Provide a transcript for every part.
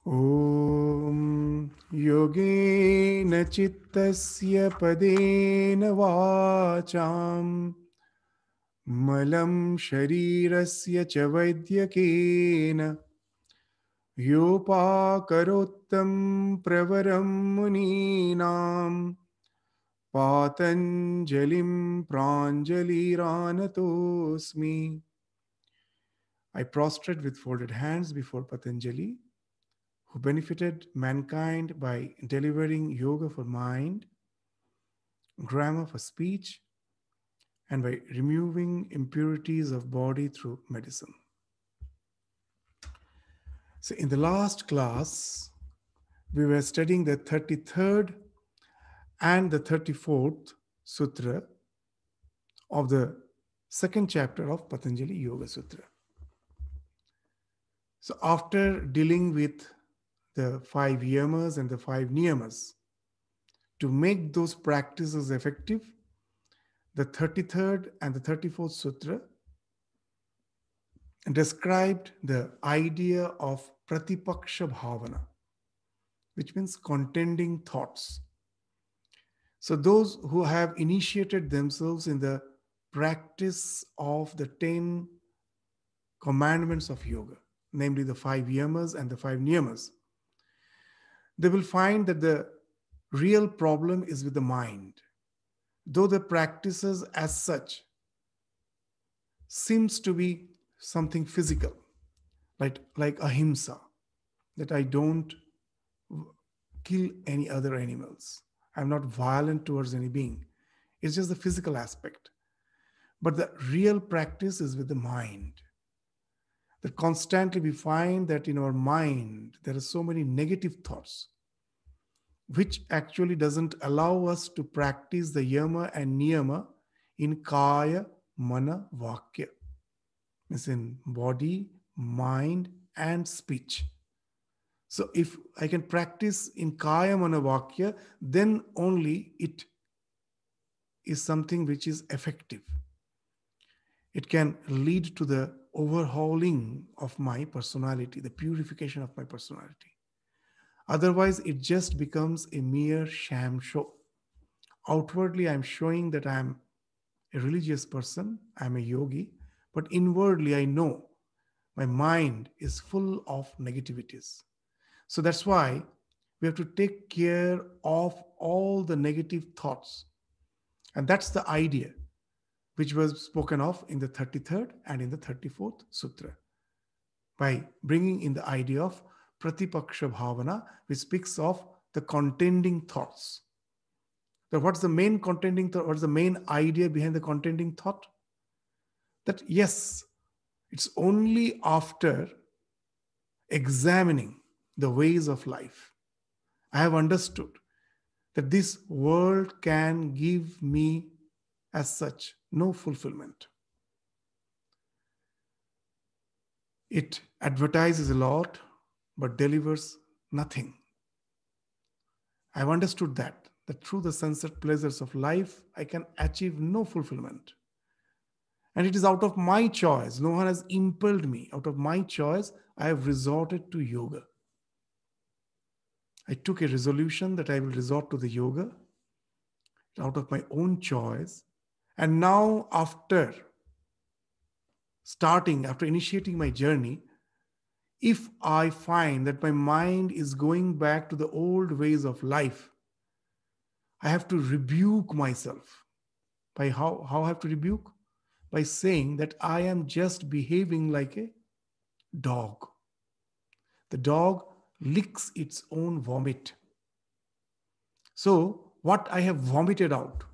Om Yogena Chittasya Padena Vacham Malam Sharirasya Chavadyakena Yopakarottam Pravaram Muninam Patanjalim Pranjaliranatosmi. I prostrate with folded hands before Patanjali, who benefited mankind by delivering yoga for mind, grammar for speech, and by removing impurities of body through medicine. So, in the last class, we were studying the 33rd and the 34th sutra of the second chapter of Patanjali Yoga Sutra. So, after dealing with the five yamas and the five niyamas, to make those practices effective, the 33rd and the 34th sutra described the idea of pratipaksha bhavana, which means contending thoughts. So, those who have initiated themselves in the practice of the 10 commandments of yoga, namely the five yamas and the five niyamas, they will find that the real problem is with the mind. Though the practices as such seems to be something physical, like ahimsa, that I don't kill any other animals. I'm not violent towards any being. It's just the physical aspect. But the real practice is with the mind. That constantly we find that in our mind there are so many negative thoughts, which actually doesn't allow us to practice the yama and niyama in kaya, mana, vakya. Means in body, mind, and speech. So if I can practice in kaya, mana, vakya, then only it is something which is effective. It can lead to the overhauling of my personality, the purification of my personality. Otherwise, it just becomes a mere sham show. Outwardly, I'm showing that I'm a religious person, I'm a yogi, but inwardly, I know my mind is full of negativities. So that's why we have to take care of all the negative thoughts. And that's the idea which was spoken of in the 33rd and in the 34th sutra, by bringing in the idea of pratipaksha bhavana, which speaks of the contending thoughts. So what's the main contending thought? What's the main idea behind the contending thought? That yes, it's only after examining the ways of life I have understood that this world can give me as such no fulfillment. It advertises a lot but delivers nothing. I've understood that through the sunset pleasures of life, I can achieve no fulfillment. And it is out of my choice. No one has impelled me. Out of my choice, I have resorted to yoga. I took a resolution that I will resort to the yoga out of my own choice. And now, after initiating my journey, if I find that my mind is going back to the old ways of life, I have to rebuke myself. By how I have to rebuke? By saying that I am just behaving like a dog. The dog licks its own vomit. So, what I have vomited out,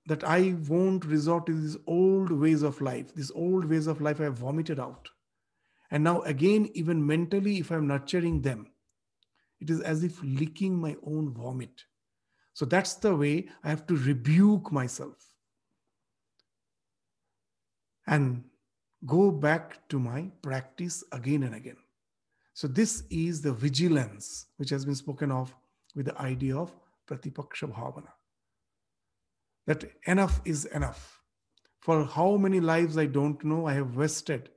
that I won't resort to these old ways of life. These old ways of life I have vomited out. And now, again, even mentally, if I'm nurturing them, it is as if licking my own vomit. So, that's the way I have to rebuke myself and go back to my practice again and again. So this is the vigilance which has been spoken of with the idea of pratipaksha bhavana. That enough is enough. For how many lives I don't know I have wasted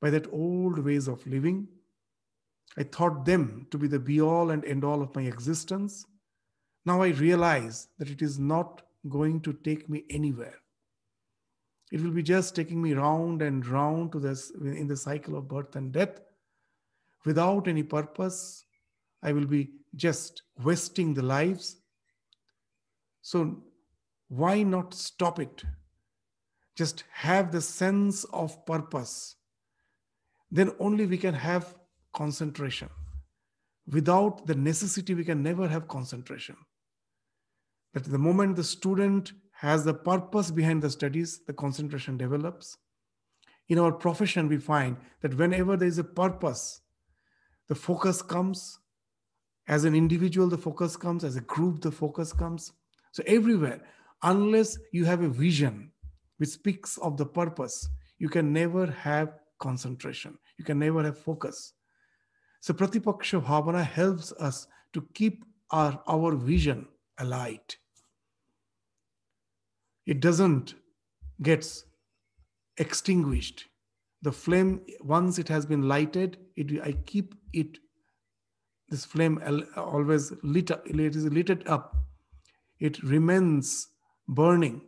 by that old ways of living. I thought them to be the be all and end all of my existence. Now I realize that it is not going to take me anywhere. It will be just taking me round and round to this in the cycle of birth and death without any purpose. I will be just wasting the lives. So why not stop it? Just have the sense of purpose. Then only we can have concentration. Without the necessity, we can never have concentration. That the moment the student has the purpose behind the studies, the concentration develops. In our profession, we find that whenever there is a purpose, the focus comes. As an individual, the focus comes. As a group, the focus comes. So everywhere, unless you have a vision which speaks of the purpose, you can never have concentration. You can never have focus. So Pratipaksha Bhavana helps us to keep our vision alight. It doesn't get extinguished. The flame, once it has been lighted, I keep it, this flame always lit up. It is lit up. It remains burning.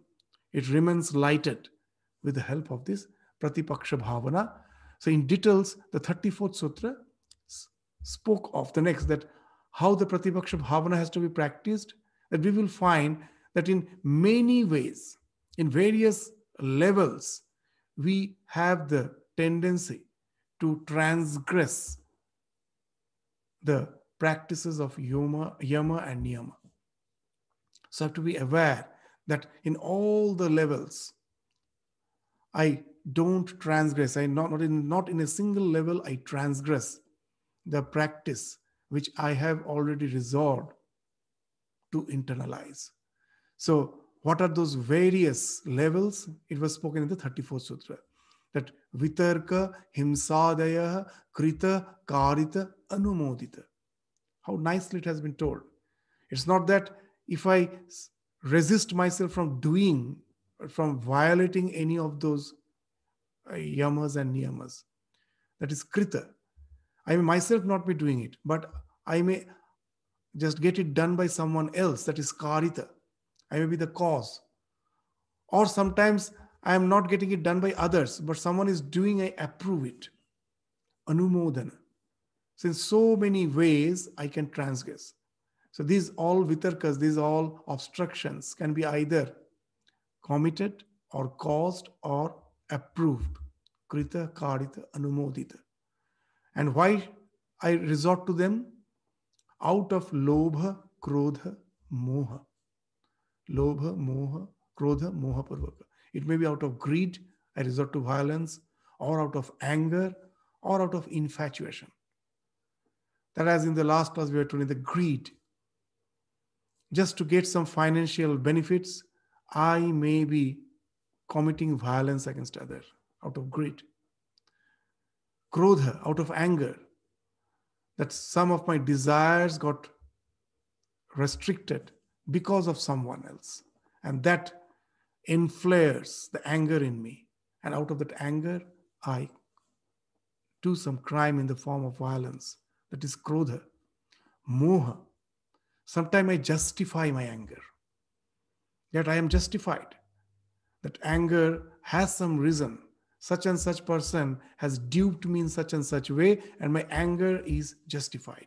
It remains lighted with the help of this Pratipaksha Bhavana. So in details, the 34th Sutra spoke of the next, that how the Pratipaksha Bhavana has to be practiced, that we will find that in many ways, in various levels, we have the tendency to transgress the practices of yama and niyama. So I have to be aware that in all the levels, I don't transgress. Not in a single level, I transgress the practice which I have already resolved to internalize. So what are those various levels? It was spoken in the 34th Sutra. That vitarka, himsadaya, krita, karita, anumodita. How nicely it has been told. It's not that if I resist myself from doing, from violating any of those yamas and niyamas, that is krita. I may myself not be doing it, but I may just get it done by someone else, that is karita. I may be the cause. Or sometimes I am not getting it done by others, but someone is doing, I approve it. Anumodana. So in so many ways, I can transgress. So these all vitarkas, these all obstructions can be either committed or caused or approved. Krita, karita, anumodita. And why I resort to them? Out of lobha, krodha, moha. Lobha, moha, krodha, moha purvaka. It may be out of greed, I resort to violence, or out of anger, or out of infatuation. That, as in the last class we were told, the greed. Just to get some financial benefits, I may be committing violence against others out of greed. Krodha, out of anger, that some of my desires got restricted because of someone else. And that inflares the anger in me. And out of that anger, I do some crime in the form of violence. That is krodha. Moha. Sometimes I justify my anger. That I am justified. That anger has some reason. Such and such person has duped me in such and such way, and my anger is justified.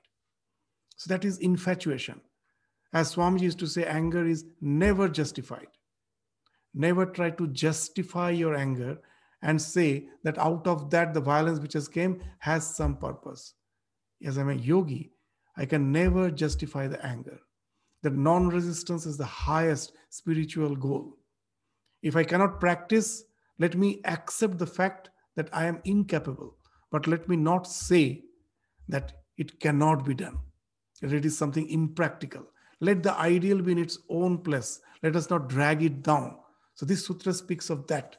So that is infatuation. As Swami used to say, anger is never justified. Never try to justify your anger and say that out of that, the violence which has came has some purpose. As I'm a yogi, I can never justify the anger. That non-resistance is the highest spiritual goal. If I cannot practice, let me accept the fact that I am incapable, but let me not say that it cannot be done, that it is something impractical. Let the ideal be in its own place. Let us not drag it down. So this sutra speaks of that.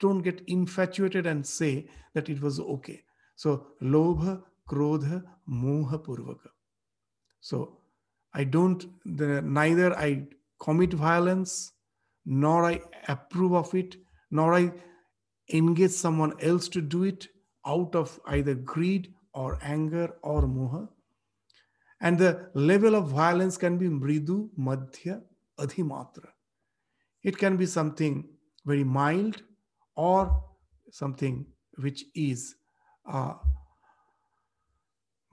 Don't get infatuated and say that it was okay. So lobha, krodha, moha purvaka. So neither I commit violence, nor I approve of it, nor I engage someone else to do it out of either greed or anger or moha. And the level of violence can be mridu, madhya, adhimatra. It can be something very mild or something which is uh,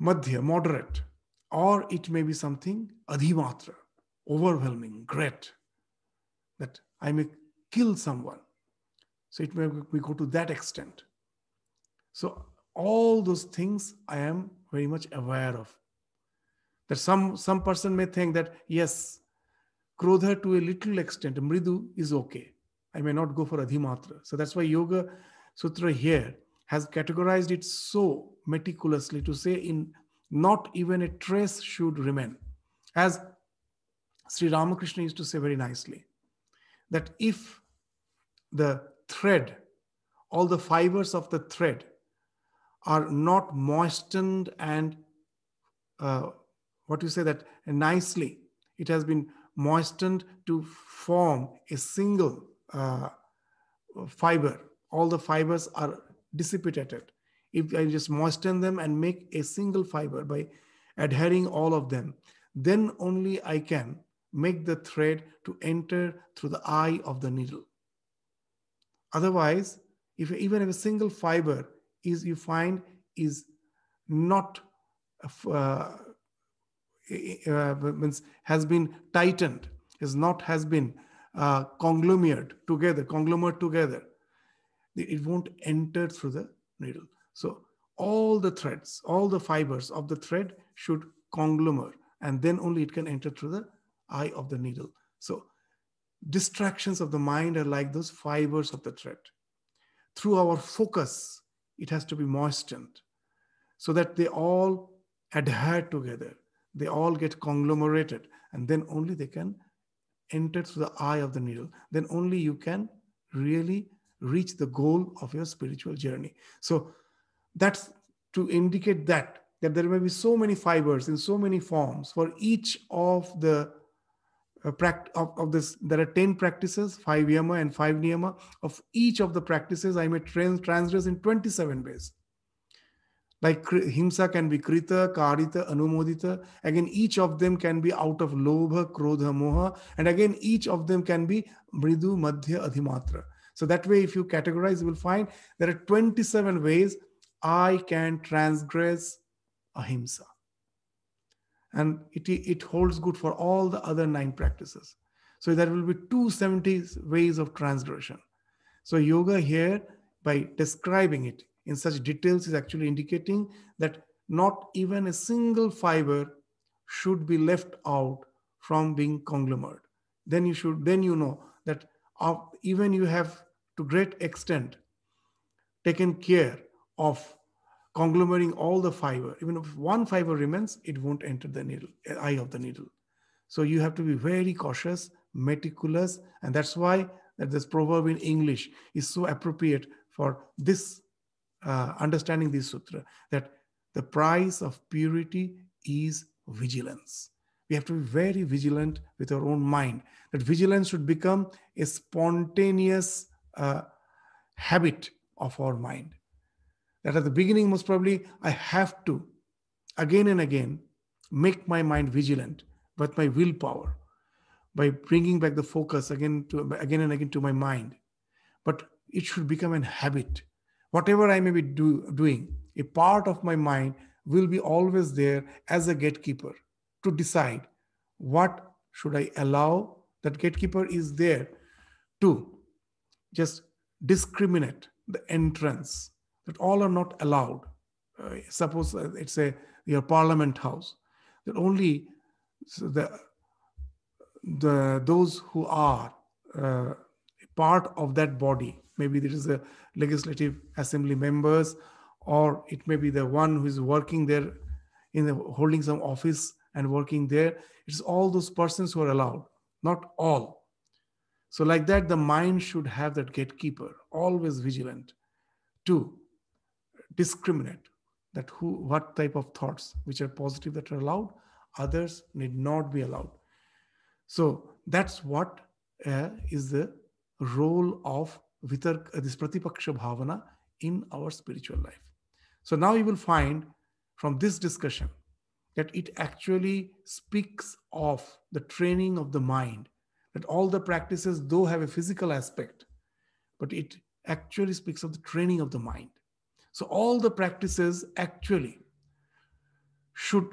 madhya, moderate, or it may be something adhimatra, overwhelming, great, that I may kill someone. So it may we go to that extent. So all those things I am very much aware of. That some person may think that yes, krodha to a little extent, mridu is okay. I may not go for adhimatra. So that's why Yoga Sutra here has categorized it so meticulously to say in not even a trace should remain. As Sri Ramakrishna used to say very nicely, that if the thread, all the fibers of the thread are not moistened and uh, what you say that nicely, it has been moistened to form a single fiber. All the fibers are dissipated. If I just moisten them and make a single fiber by adhering all of them, then only I can make the thread to enter through the eye of the needle. Otherwise, if even if a single fiber is you find is not uh, means has been tightened, has been conglomerate together, it won't enter through the needle. So all the threads, all the fibers of the thread should conglomerate, and then only it can enter through the eye of the needle. So distractions of the mind are like those fibers of the thread. Through our focus, it has to be moistened so that they all adhere together. They all get conglomerated, and then only they can enter through the eye of the needle. Then only you can really reach the goal of your spiritual journey. So that's to indicate that there may be so many fibers in so many forms for each of the of this. There are 10 practices, 5 yama and 5 niyama. Of each of the practices, I may transgress in 27 ways. Like himsa can be krita, karita, anumodita. Again, each of them can be out of lobha, krodha, moha. And again, each of them can be mridu, madhya, adhimatra. So that way, if you categorize, you will find there are 27 ways I can transgress ahimsa. And it holds good for all the other 9 practices. So there will be 270 ways of transgression. So yoga here, by describing it in such details, is actually indicating that not even a single fiber should be left out from being conglomerate. Then you know that even you have to great extent taken care of conglomerating all the fiber. Even if one fiber remains, it won't enter the needle, eye of the needle. So you have to be very cautious, meticulous, and that's why that this proverb in English is so appropriate for this understanding this sutra, that the price of purity is vigilance. We have to be very vigilant with our own mind. That vigilance should become a spontaneous habit of our mind. That at the beginning, most probably, I have to again and again make my mind vigilant with my willpower by bringing back the focus again and again to my mind. But it should become a habit. Whatever I may be doing, a part of my mind will be always there as a gatekeeper to decide what should I allow. That gatekeeper is there to just discriminate the entrance, that all are not allowed. Suppose it's your parliament house, that only those who are part of that body, maybe there is a legislative assembly members, or it may be the one who is working there holding some office and working there. It's all those persons who are allowed, not all. So like that, the mind should have that gatekeeper, always vigilant to discriminate that what type of thoughts which are positive that are allowed, others need not be allowed. So that's what is the role of this pratipaksha bhavana in our spiritual life. So now you will find from this discussion that it actually speaks of the training of the mind, that all the practices, though have a physical aspect, but it actually speaks of the training of the mind. So all the practices actually should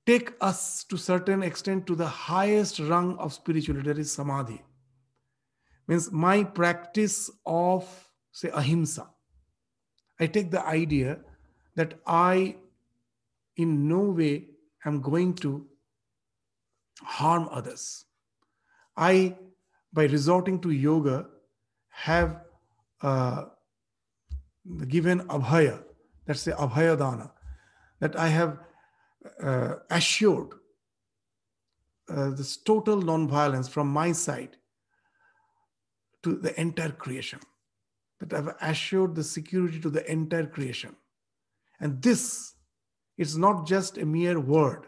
take us to certain extent to the highest rung of spirituality, that is samadhi. Means my practice of, say, ahimsa. I take the idea that I in no way am going to harm others. I, by resorting to yoga, have uh, given abhaya, that's the abhaya dana, that I have assured this total non-violence from my side to the entire creation, that I've assured the security to the entire creation. And this is not just a mere word.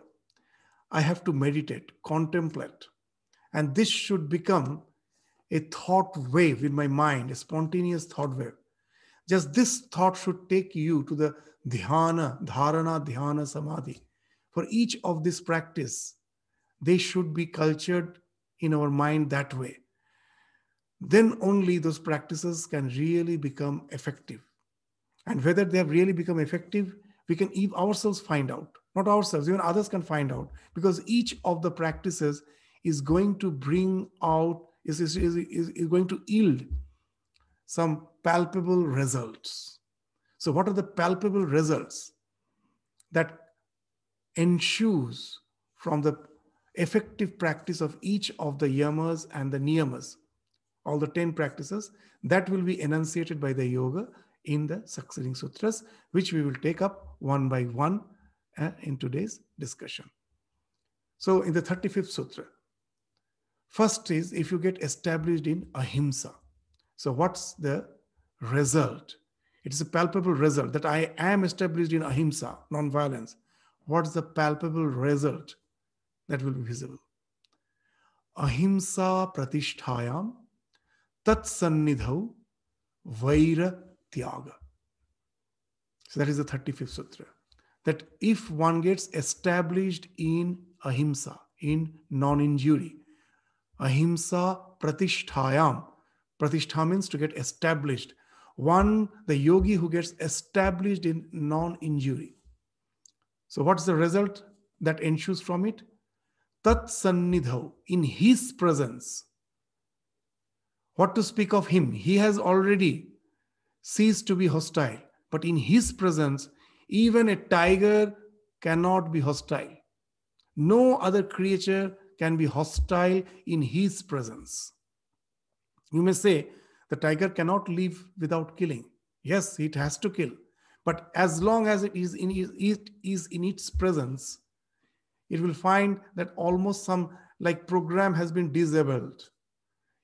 I have to meditate, contemplate, and this should become a thought wave in my mind, a spontaneous thought wave. Just this thought should take you to the dhyana, dharana, dhyana, samadhi. For each of this practice, they should be cultured in our mind that way. Then only those practices can really become effective. And whether they have really become effective, we can ourselves find out. Not ourselves, even others can find out. Because each of the practices is going to bring out, is going to yield some palpable results. So what are the palpable results that ensues from the effective practice of each of the yamas and the niyamas, all the 10 practices, that will be enunciated by the yoga in the succeeding sutras, which we will take up one by one in today's discussion. So in the 35th sutra, first is if you get established in ahimsa. So what's the result? It is a palpable result that I am established in ahimsa, non-violence. What's the palpable result that will be visible? Ahimsa pratisthayam tat sannidhau vaira tyaga. So that is the 35th sutra. That if one gets established in ahimsa, in non-injury, ahimsa pratisthayam. Pratishtha means to get established. One, the yogi who gets established in non-injury. So what's the result that ensues from it? Tat sannidhau, in his presence. What to speak of him? He has already ceased to be hostile. But in his presence, even a tiger cannot be hostile. No other creature can be hostile in his presence. You may say, the tiger cannot live without killing. Yes, it has to kill. But as long as it is in its presence, it will find that almost some program has been disabled.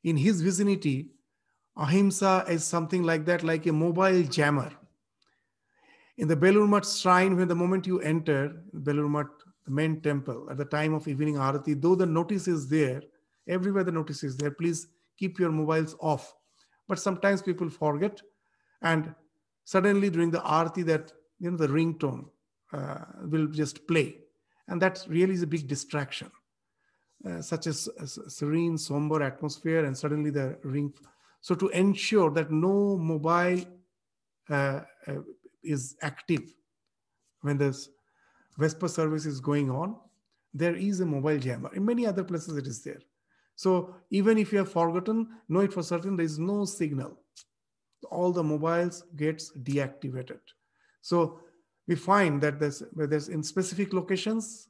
In his vicinity, ahimsa is something like that, like a mobile jammer. In the Belur Math shrine, when the moment you enter Belur Math, the main temple, at the time of evening arati, though the notice is there, everywhere the notice is there, please keep your mobiles off. But sometimes people forget, and suddenly during the arati, that the ringtone will just play, and that really is a big distraction. Such a serene, somber atmosphere, and suddenly the ring. So to ensure that no mobile is active when this Vesper service is going on, there is a mobile jammer. In many other places it is there. So even if you have forgotten, know it for certain, there is no signal. All the mobiles gets deactivated. So we find that there's in specific locations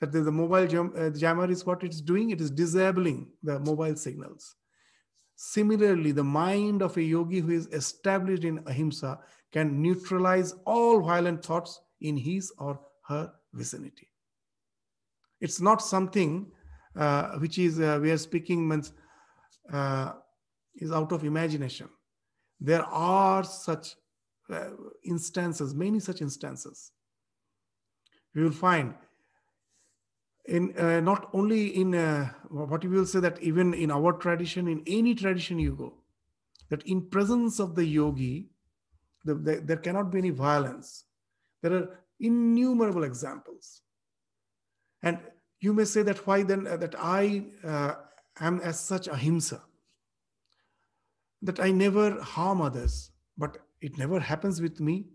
that the mobile jammer is what it's doing. It is disabling the mobile signals. Similarly, the mind of a yogi who is established in ahimsa can neutralize all violent thoughts in his or her vicinity. It's not something which is we are speaking means is out of imagination. There are such instances, many such instances. We will find in not only in what you will say, that even in our tradition, in any tradition you go, that in presence of the yogi, there cannot be any violence. There are Innumerable examples. And you may say that why then that I am as such ahimsa, that I never harm others, but it never happens with me.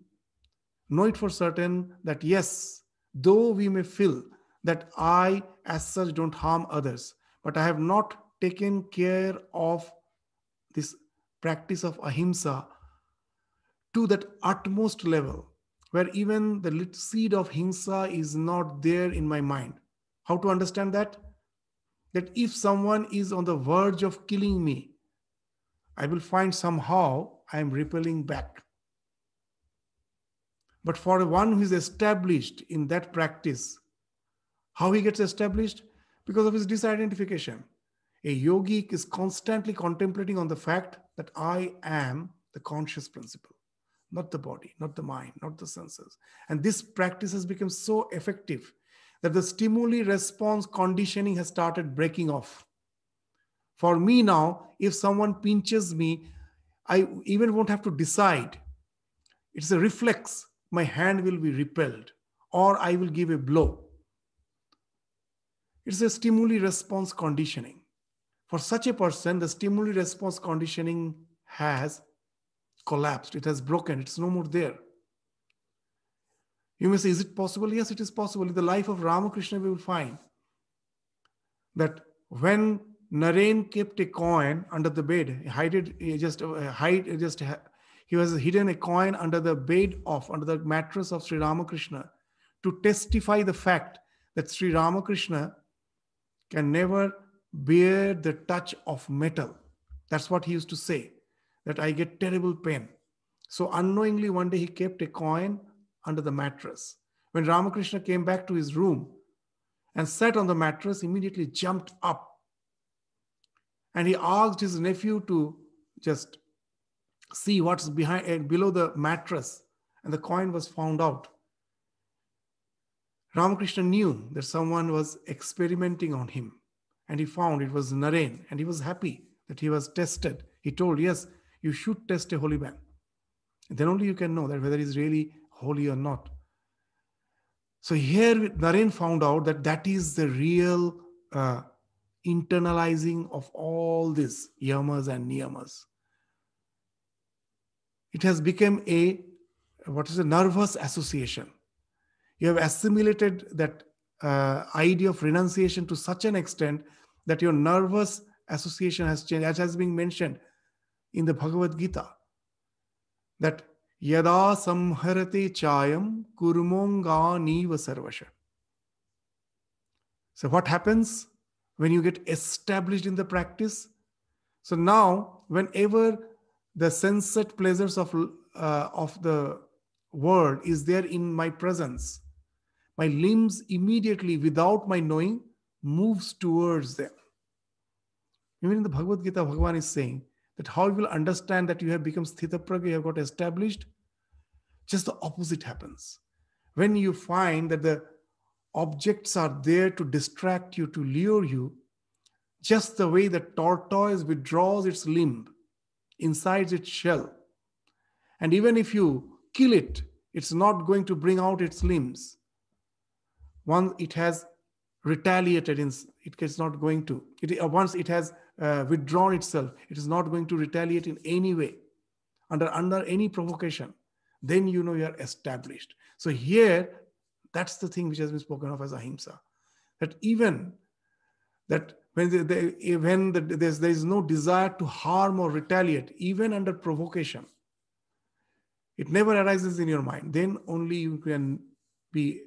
Know it for certain that yes, though we may feel that I as such don't harm others, but I have not taken care of this practice of ahimsa to that utmost level where even the little seed of hinsa is not there in my mind. How to understand that? That if someone is on the verge of killing me, I will find somehow I am repelling back. But for one who is established in that practice, how he gets established? Because of his disidentification. A yogi is constantly contemplating on the fact that I am the conscious principle, not the body, not the mind, not the senses. And this practice has become so effective that the stimuli response conditioning has started breaking off. For me now, if someone pinches me, I even won't have to decide. It's a reflex. My hand will be repelled or I will give a blow. It's a stimuli response conditioning. For such a person, the stimuli response conditioning has collapsed. It has broken. It's no more there. You may say, is it possible? Yes, it is possible. In the life of Ramakrishna, we will find that when Naren kept a coin under the bed, he was hidden a coin under the mattress of Sri Ramakrishna to testify the fact that Sri Ramakrishna can never bear the touch of metal. That's what he used to say, that I get terrible pain. So unknowingly, one day he kept a coin under the mattress. When Ramakrishna came back to his room and sat on the mattress, immediately jumped up. And he asked his nephew to just see what's behind and below the mattress. And the coin was found out. Ramakrishna knew that someone was experimenting on him. And he found it was Naren. And he was happy that he was tested. He told, yes, you should test a holy man. Then only you can know that whether he's really holy or not. So here Naren found out that that is the real internalizing of all these yamas and niyamas. It has become a nervous association. You have assimilated that idea of renunciation to such an extent that your nervous association has changed, as has been mentioned in the Bhagavad Gita, that yada samharate chayam kurmonga niva sarvasha. So what happens when you get established in the practice? So now, whenever the sensate pleasures of the world is there in my presence, my limbs immediately, without my knowing, moves towards them. Even in the Bhagavad Gita, Bhagavan is saying that how you will understand that you have become sthitapragya, you have got established, just the opposite happens. When you find that the objects are there to distract you, to lure you, just the way the tortoise withdraws its limb inside its shell. And even if you kill it, it's not going to bring out its limbs. Once it has retaliated, it is not going to. Once it has withdrawn itself, it is not going to retaliate in any way, under any provocation. Then you know you are established. So here, that's the thing which has been spoken of as ahimsa. That even that when there is no desire to harm or retaliate, even under provocation, it never arises in your mind. Then only you can be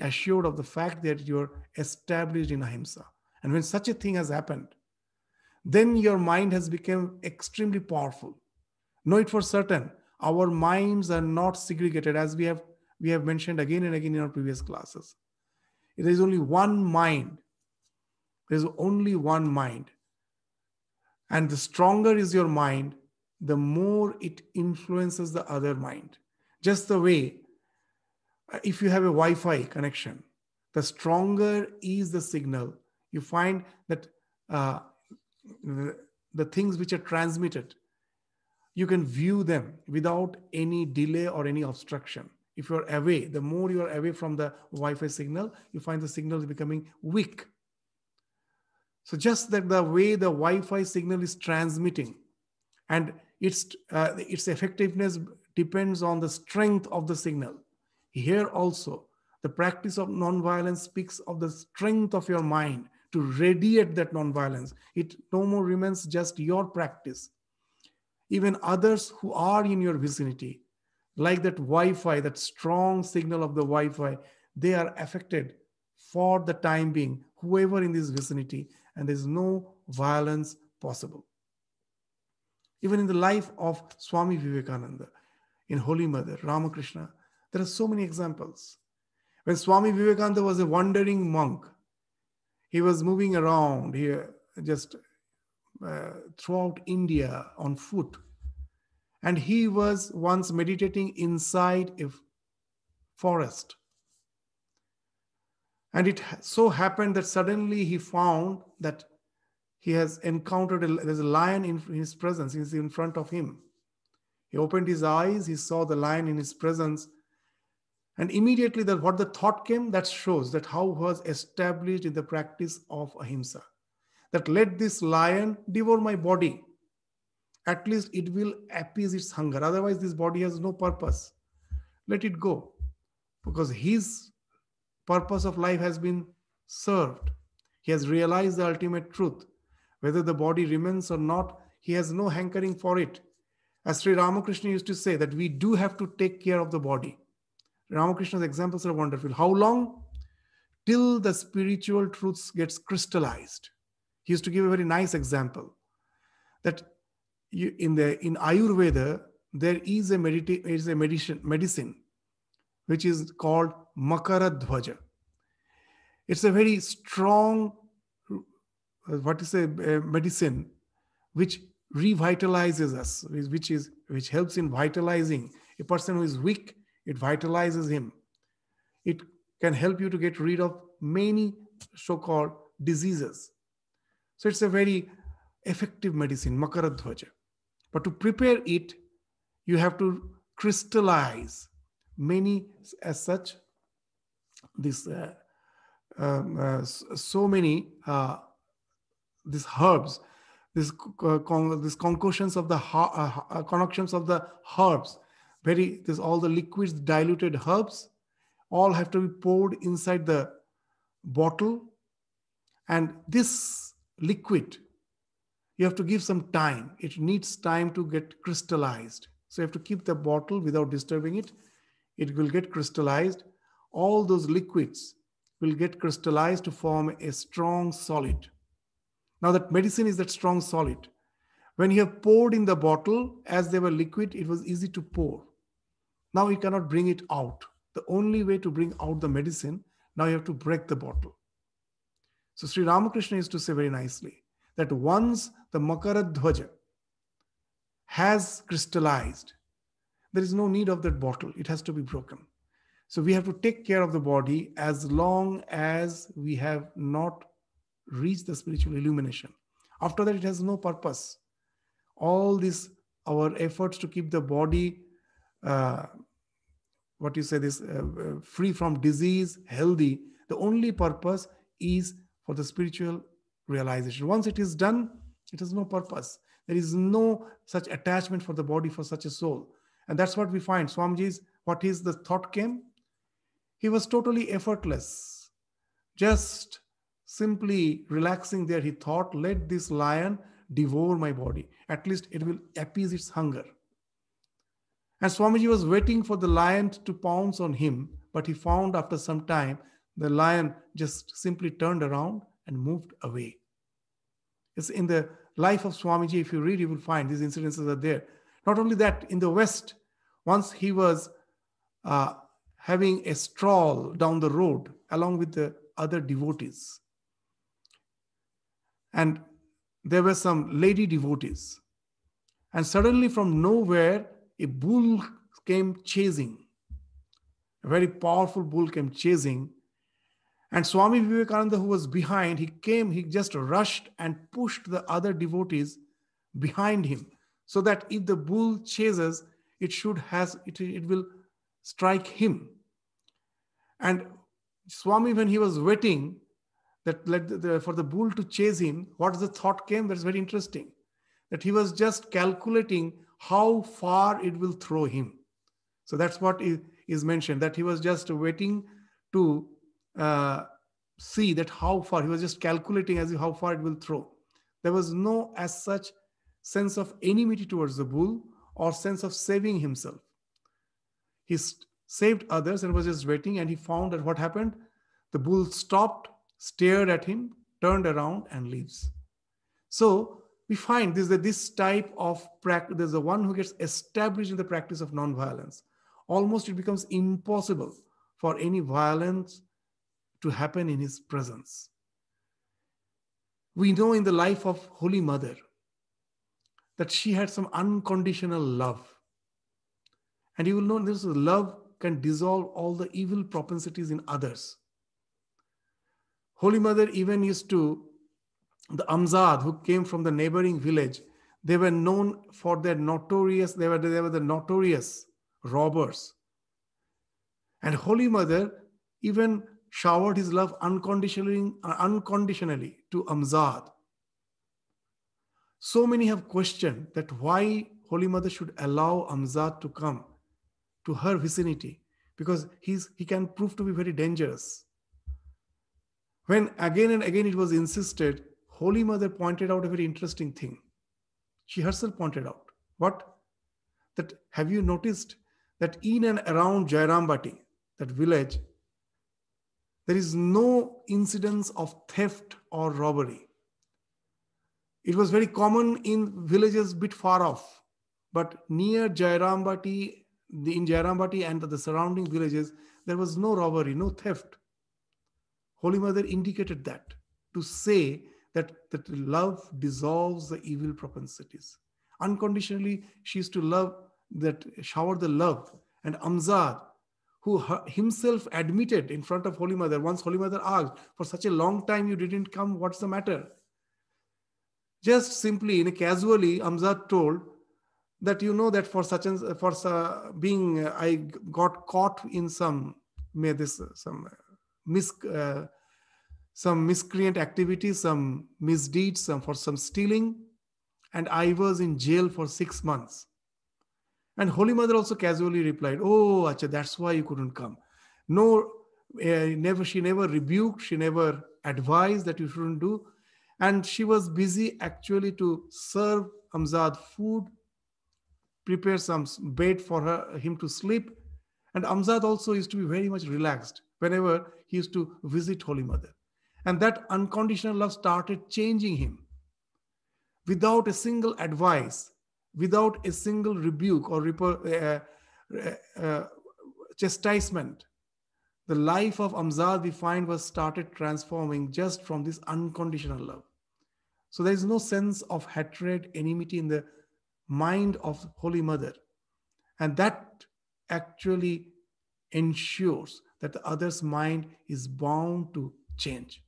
assured of the fact that you're established in ahimsa. And when such a thing has happened, then your mind has become extremely powerful. Know it for certain, our minds are not segregated, as we have mentioned again and again in our previous classes. There is only one mind. There's only one mind. And the stronger is your mind, the more it influences the other mind. Just the way, if you have a Wi-Fi connection, the stronger is the signal. You find that the things which are transmitted, you can view them without any delay or any obstruction. If you're away, the more you're away from the Wi-Fi signal, you find the signal is becoming weak. So just that the way the Wi-Fi signal is transmitting, and its effectiveness depends on the strength of the signal. Here also, the practice of non-violence speaks of the strength of your mind to radiate that non-violence. It no more remains just your practice. Even others who are in your vicinity, like that Wi-Fi, that strong signal of the Wi-Fi, they are affected for the time being, whoever in this vicinity, and there is no violence possible. Even in the life of Swami Vivekananda, in Holy Mother, Ramakrishna, there are so many examples. When Swami Vivekananda was a wandering monk, he was moving around here, just throughout India on foot. And he was once meditating inside a forest. And it so happened that suddenly he found that he has encountered, there's a lion in his presence, he's in front of him. He opened his eyes, he saw the lion in his presence. And immediately what the thought came, that shows that how was established in the practice of ahimsa. That let this lion devour my body. At least it will appease its hunger. Otherwise, this body has no purpose. Let it go. Because his purpose of life has been served. He has realized the ultimate truth. Whether the body remains or not, he has no hankering for it. As Sri Ramakrishna used to say, that we do have to take care of the body. Ramakrishna's examples are wonderful. How long? Till the spiritual truths gets crystallized. He used to give a very nice example. That in Ayurveda, there is a medicine which is called Makaradhvaja. It's a very strong, medicine which revitalizes us, which helps in vitalizing. A person who is weak, it vitalizes him. It can help you to get rid of many so-called diseases. So it's a very effective medicine, Makaradhvaja. But to prepare it, you have to crystallize many as such, these these herbs, these concoctions of the concoctions of the herbs. There's all the liquids, diluted herbs, all have to be poured inside the bottle, and this liquid, you have to give some time. It needs time to get crystallized. So you have to keep the bottle without disturbing it. It will get crystallized. All those liquids will get crystallized to form a strong solid. Now that medicine is that strong solid. When you have poured in the bottle, as they were liquid, it was easy to pour. Now you cannot bring it out. The only way to bring out the medicine, now you have to break the bottle. So Sri Ramakrishna used to say very nicely that once the Makaradhvaja has crystallized, there is no need of that bottle. It has to be broken. So we have to take care of the body as long as we have not reached the spiritual illumination. After that, it has no purpose. All this, our efforts to keep the body, free from disease, healthy, the only purpose is for the spiritual realization. Once it is done, it has no purpose. There is no such attachment for the body, for such a soul. And that's what we find. Swamiji's, what is the thought came? He was totally effortless. Just simply relaxing there, he thought, let this lion devour my body. At least it will appease its hunger. And Swamiji was waiting for the lion to pounce on him, but he found after some time, the lion just simply turned around and moved away. It's in the life of Swamiji, if you read, you will find these incidences are there. Not only that, in the West, once he was having a stroll down the road along with the other devotees. And there were some lady devotees. And suddenly from nowhere, a bull came chasing. A very powerful bull came chasing. And Swami Vivekananda, who was behind, he just rushed and pushed the other devotees behind him, so that if the bull chases, it will strike him. And Swami, when he was waiting for the bull to chase him, what the thought came? That's very interesting. That he was just calculating how far it will throw him. So that's what is mentioned, that he was just waiting to see that how far. He was just calculating as how far it will throw. There was no as such sense of enmity towards the bull or sense of saving himself. He saved others and was just waiting, and he found that what happened? The bull stopped, stared at him, turned around and leaves. So we find this type of practice, there's the one who gets established in the practice of non-violence. Almost it becomes impossible for any violence to happen in his presence. We know in the life of Holy Mother that she had some unconditional love. And you will know this love can dissolve all the evil propensities in others. Holy Mother even used to, the Amzad who came from the neighboring village, they were known for their notorious, they were the notorious robbers. And Holy Mother even showered his love unconditionally to Amzad. So many have questioned that why Holy Mother should allow Amzad to come to her vicinity, because he can prove to be very dangerous. When again and again it was insisted, Holy Mother pointed out a very interesting thing. She herself pointed out. What? That have you noticed that in and around Jairambati, that village, there is no incidence of theft or robbery. It was very common in villages a bit far off, but near Jairambati, in Jairambati and the surrounding villages, there was no robbery, no theft. Holy Mother indicated that to say that love dissolves the evil propensities. Unconditionally, she used to love, that shower the love. And Amzad, who himself admitted in front of Holy Mother, once Holy Mother asked, for such a long time you didn't come, what's the matter? Just simply, casually, Amzad told that that for such and I got caught in some miscreant activities, some misdeeds, for some stealing, and I was in jail for 6 months. And Holy Mother also casually replied, "Oh, acha, that's why you couldn't come." No, she never rebuked, she never advised that you shouldn't do. And she was busy actually to serve Amzad food, prepare some bed for him to sleep. And Amzad also used to be very much relaxed whenever he used to visit Holy Mother. And that unconditional love started changing him. Without a single advice, without a single rebuke or chastisement, the life of Amzad, we find, was started transforming just from this unconditional love. So there is no sense of hatred, enmity in the mind of Holy Mother. And that actually ensures that the other's mind is bound to change.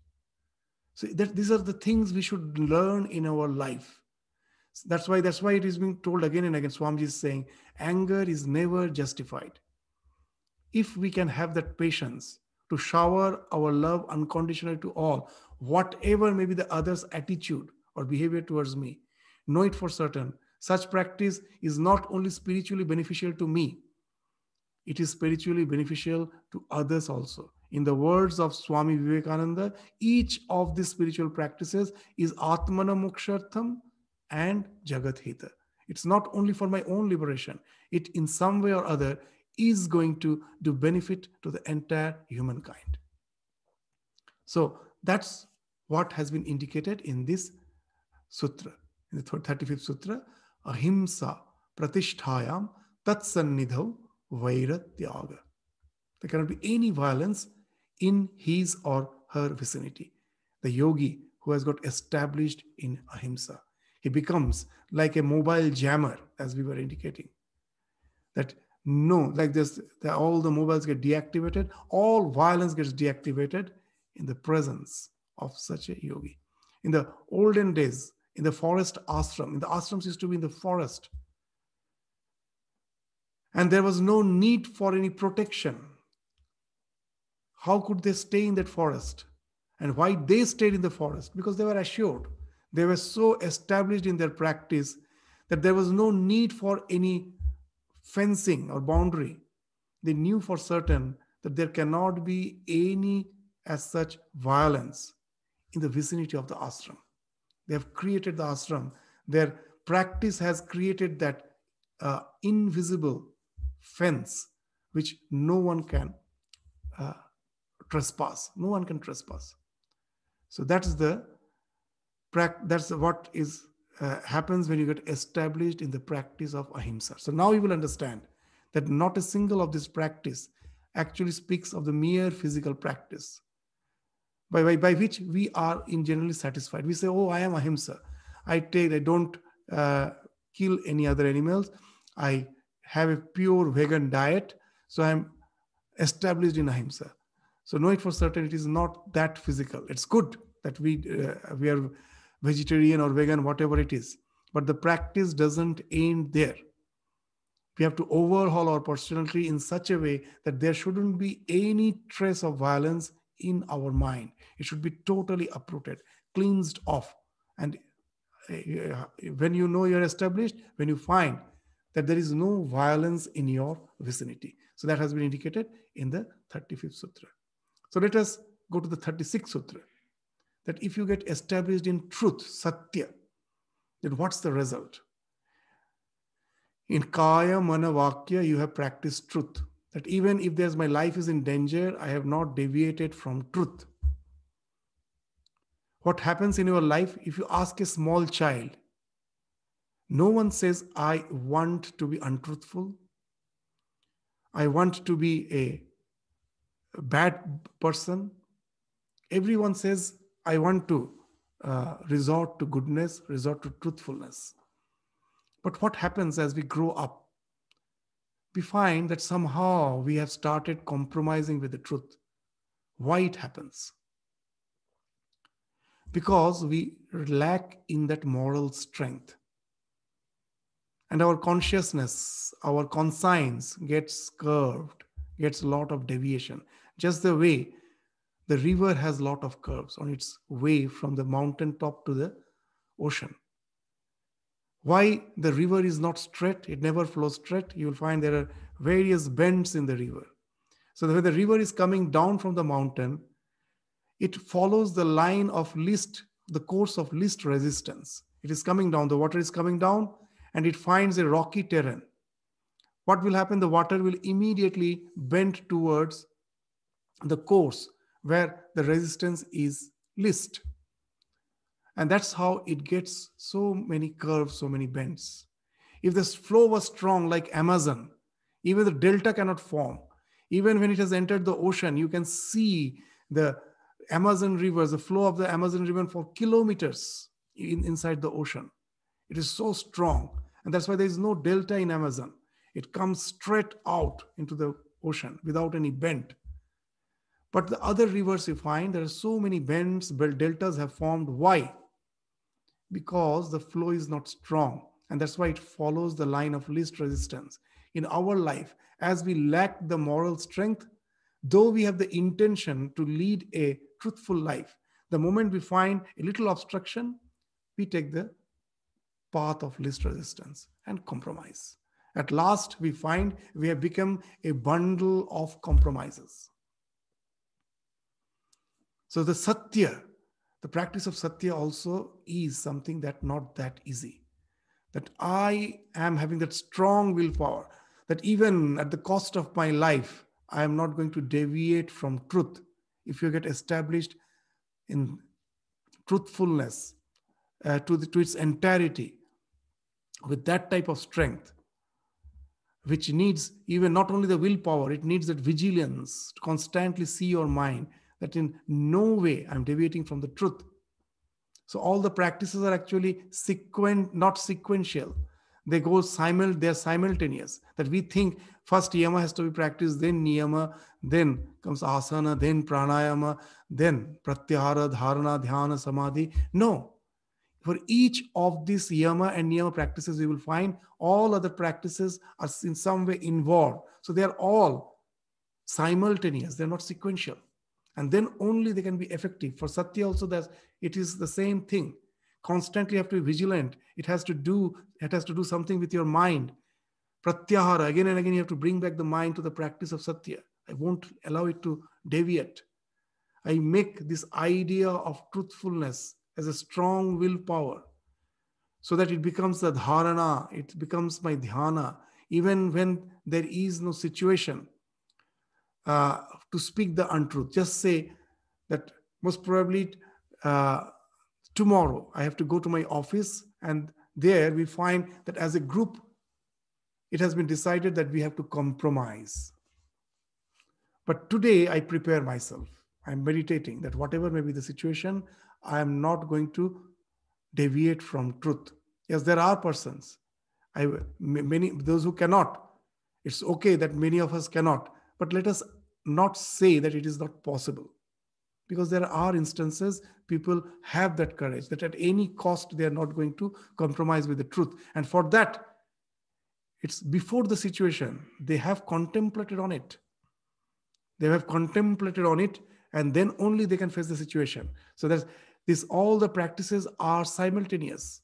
So these are the things we should learn in our life. That's why it is being told again and again. Swamiji is saying, anger is never justified. If we can have that patience to shower our love unconditionally to all, whatever may be the other's attitude or behavior towards me, know it for certain, such practice is not only spiritually beneficial to me, it is spiritually beneficial to others also. In the words of Swami Vivekananda, each of these spiritual practices is Atmana Mokshartham and Jagat Hita. It's not only for my own liberation, it in some way or other is going to do benefit to the entire humankind. So that's what has been indicated in this sutra, in the 35th sutra, Ahimsa Pratisthayam Tatsannidhau Vairatyaga. There cannot be any violence in his or her vicinity. The yogi who has got established in Ahimsa, he becomes like a mobile jammer, as we were indicating. That no, like this, all the mobiles get deactivated, all violence gets deactivated in the presence of such a yogi. In the olden days, in the forest ashram, in the ashrams used to be in the forest. And there was no need for any protection. How could they stay in that forest? And why they stayed in the forest? Because they were assured. They were so established in their practice that there was no need for any fencing or boundary. They knew for certain that there cannot be any, as such, violence in the vicinity of the ashram. They have created the ashram. Their practice has created that invisible fence which no one can uh, trespass. No one can trespass. So that's what is happens when you get established in the practice of ahimsa. So now you will understand that not a single of this practice actually speaks of the mere physical practice by which we are in generally satisfied. We say, oh, I am ahimsa. I don't kill any other animals. I have a pure vegan diet. So I'm established in ahimsa. So know it for certain, it is not that physical. It's good that we are vegetarian or vegan, whatever it is. But the practice doesn't end there. We have to overhaul our personality in such a way that there shouldn't be any trace of violence in our mind. It should be totally uprooted, cleansed off. And when you know you're established, when you find that there is no violence in your vicinity. So that has been indicated in the 35th Sutra. So let us go to the 36th Sutra. That if you get established in truth, satya, then what's the result? In kaya, mana, vakya, you have practiced truth. That even if my life is in danger, I have not deviated from truth. What happens in your life if you ask a small child? No one says, I want to be untruthful. I want to be a bad person. Everyone says, I want to resort to goodness, resort to truthfulness. But what happens as we grow up? We find that somehow we have started compromising with the truth. Why it happens? Because we lack in that moral strength. And our consciousness, our conscience gets curved, gets a lot of deviation. Just the way the river has a lot of curves on its way from the mountain top to the ocean. Why the river is not straight, it never flows straight. You will find there are various bends in the river. So when the river is coming down from the mountain, it follows the line of the course of least resistance. It is coming down, the water is coming down, and it finds a rocky terrain. What will happen? The water will immediately bend towards the course where the resistance is least. And that's how it gets so many curves, so many bends. If the flow was strong like Amazon, even the delta cannot form. Even when it has entered the ocean, you can see the Amazon rivers, the flow of the Amazon river for kilometers inside the ocean. It is so strong. And that's why there is no delta in Amazon. It comes straight out into the ocean without any bend. But the other rivers you find, there are so many bends, deltas have formed. Why? Because the flow is not strong. And that's why it follows the line of least resistance. In our life, as we lack the moral strength, though we have the intention to lead a truthful life, the moment we find a little obstruction, we take the path of least resistance and compromise. At last, we find we have become a bundle of compromises. So the satya, the practice of satya also is something that not that easy. That I am having that strong willpower, that even at the cost of my life, I am not going to deviate from truth. If you get established in truthfulness to its entirety, with that type of strength, which needs even not only the willpower, it needs that vigilance to constantly see your mind that in no way I'm deviating from the truth. So all the practices are actually not sequential. They're simultaneous. That we think first yama has to be practiced, then niyama, then comes asana, then pranayama, then pratyahara, dharana, dhyana, samadhi. No. For each of these yama and niyama practices, we will find all other practices are in some way involved. So they are all simultaneous, they're not sequential. And then only they can be effective. For satya also, it is the same thing. Constantly have to be vigilant. It has to do something with your mind. Pratyahara, again and again, you have to bring back the mind to the practice of satya. I won't allow it to deviate. I make this idea of truthfulness as a strong willpower so that it becomes the dharana, it becomes my dhyana, even when there is no situation to speak the untruth. Just say that most probably uh, tomorrow I have to go to my office, and there we find that as a group, it has been decided that we have to compromise. But today I prepare myself. I'm meditating that whatever may be the situation, I am not going to deviate from truth. Yes, there are persons, many those who cannot. It's okay that many of us cannot, but let us not say that it is not possible, because there are instances people have that courage that at any cost they are not going to compromise with the truth, and for that, it's before the situation they have contemplated on it. They have contemplated on it, and then only they can face the situation. So that this, all the practices are simultaneous.